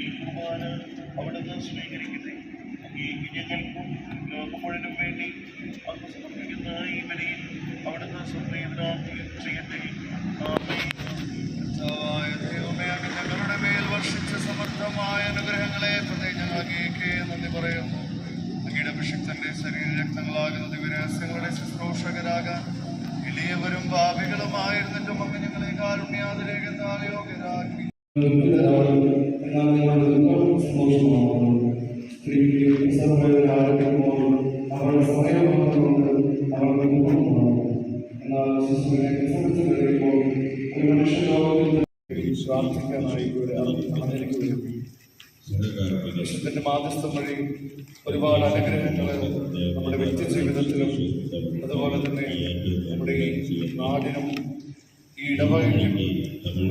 ഈ കുർബാന അവിടുന്ന് സ്വീകരിക്കട്ടെ. ഈ ഞങ്ങൾക്കും ലോകം മുഴുവനും വേണ്ടി അങ്ങ് സമർപ്പിക്കുന്ന ഈ ബലിയിൽ അവിടുന്ന് സംപ്രീതനാക്കുകയും ചെയ്യട്ടെ. ആമേൻ. ദൈവമേ, അങ്ങ് ഞങ്ങളുടെ മേൽ വർഷിച്ച സമർത്ഥമായ അനുഗ്രഹങ്ങളെ പ്രതി ഞങ്ങൾ അങ്ങേക്ക് നന്ദി പറയുന്നു. അങ്ങയുടെ അഭിഷിക്തന്റെ ശരീരരക്തങ്ങളാകുന്ന ദിവരഹസ്യങ്ങളുടെ ശുശ്രൂഷകരാകാൻ എളിയവരും ഭാവികളുമായിരുന്നിട്ടും അങ്ങ് ഞങ്ങളെ കാരുണ്യാതിരേഖത്താൽ യോഗ്യരാക്കി. പ്രാർത്ഥിക്കാനായി ഇവിടെ അറിഞ്ഞിരിക്കുകയും വിശുദ്ധന്റെ മാധ്യസ്ഥം വഴി ഒരുപാട് അനുഗ്രഹങ്ങൾ നമ്മുടെ വ്യക്തി ജീവിതത്തിലും അതുപോലെ തന്നെ നമ്മുടെ ഈ നാടിനും ഈ ഇടവകയ്ക്കും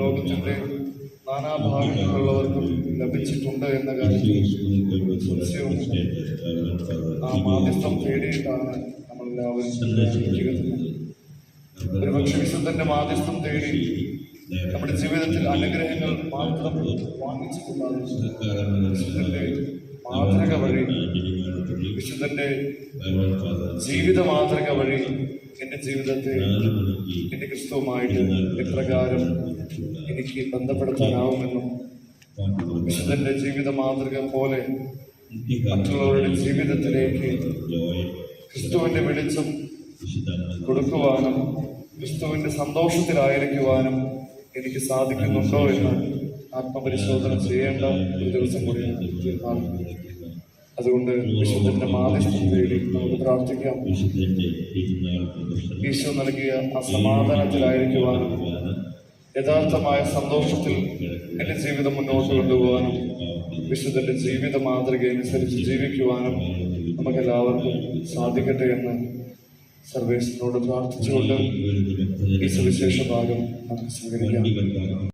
ലോകത്തിന്റെ നാനാഭാഗങ്ങളിലുള്ളവർക്കും ലഭിച്ചിട്ടുണ്ട് എന്ന കാര്യത്തിൽ സംശയവും ആ മാധ്യസ്ഥം തേടിയിട്ടാണ് നമ്മളെല്ലാവരും ജീവിക്കുന്നത്. ഒരുപക്ഷെ വിശുദ്ധന്റെ മാധ്യസ്ഥം തേടി നമ്മുടെ ജീവിതത്തിൽ അനുഗ്രഹങ്ങൾ മാത്രം വാങ്ങിച്ചിട്ടുണ്ടാകും. വിശുദ്ധന്റെ മാതൃക വഴി, വിശുദ്ധന്റെ ജീവിത മാതൃക വഴി എന്റെ ജീവിതത്തെ എന്റെ ക്രിസ്തുവുമായിട്ട് എപ്രകാരം എനിക്ക് ബന്ധപ്പെടുത്താനാവുമെന്നും വിശുദ്ധന്റെ ജീവിത മാതൃക പോലെ മറ്റുള്ളവരുടെ ജീവിതത്തിലേക്ക് ക്രിസ്തുവിന്റെ വെളിച്ചം കൊടുക്കുവാനും ക്രിസ്തുവിന്റെ സന്തോഷത്തിലായിരിക്കുവാനും എനിക്ക് സാധിക്കുന്നുണ്ടോ എന്ന് ആത്മപരിശോധന ചെയ്യേണ്ട ഒരു ദിവസം കൂടിയാണ് തീർമാനം. അതുകൊണ്ട് വിശുദ്ധന്റെ മാധ്യസ്ഥം തേടി നമുക്ക് പ്രാർത്ഥിക്കാം. ഈശോ നൽകിയ ആ സമാധാനത്തിലായിരിക്കുവാനും യഥാർത്ഥമായ സന്തോഷത്തിൽ എന്റെ ജീവിതം മുന്നോട്ട് കൊണ്ടുപോകാനും വിശുദ്ധന്റെ ജീവിത മാതൃക അനുസരിച്ച് ജീവിക്കുവാനും നമുക്കെല്ലാവർക്കും സാധിക്കട്ടെ എന്ന് സർവേശ്വരനോട് പ്രാർത്ഥിച്ചുകൊണ്ട് ഈ സുവിശേഷ ഭാഗം നമുക്ക് സ്വീകരിക്കാം.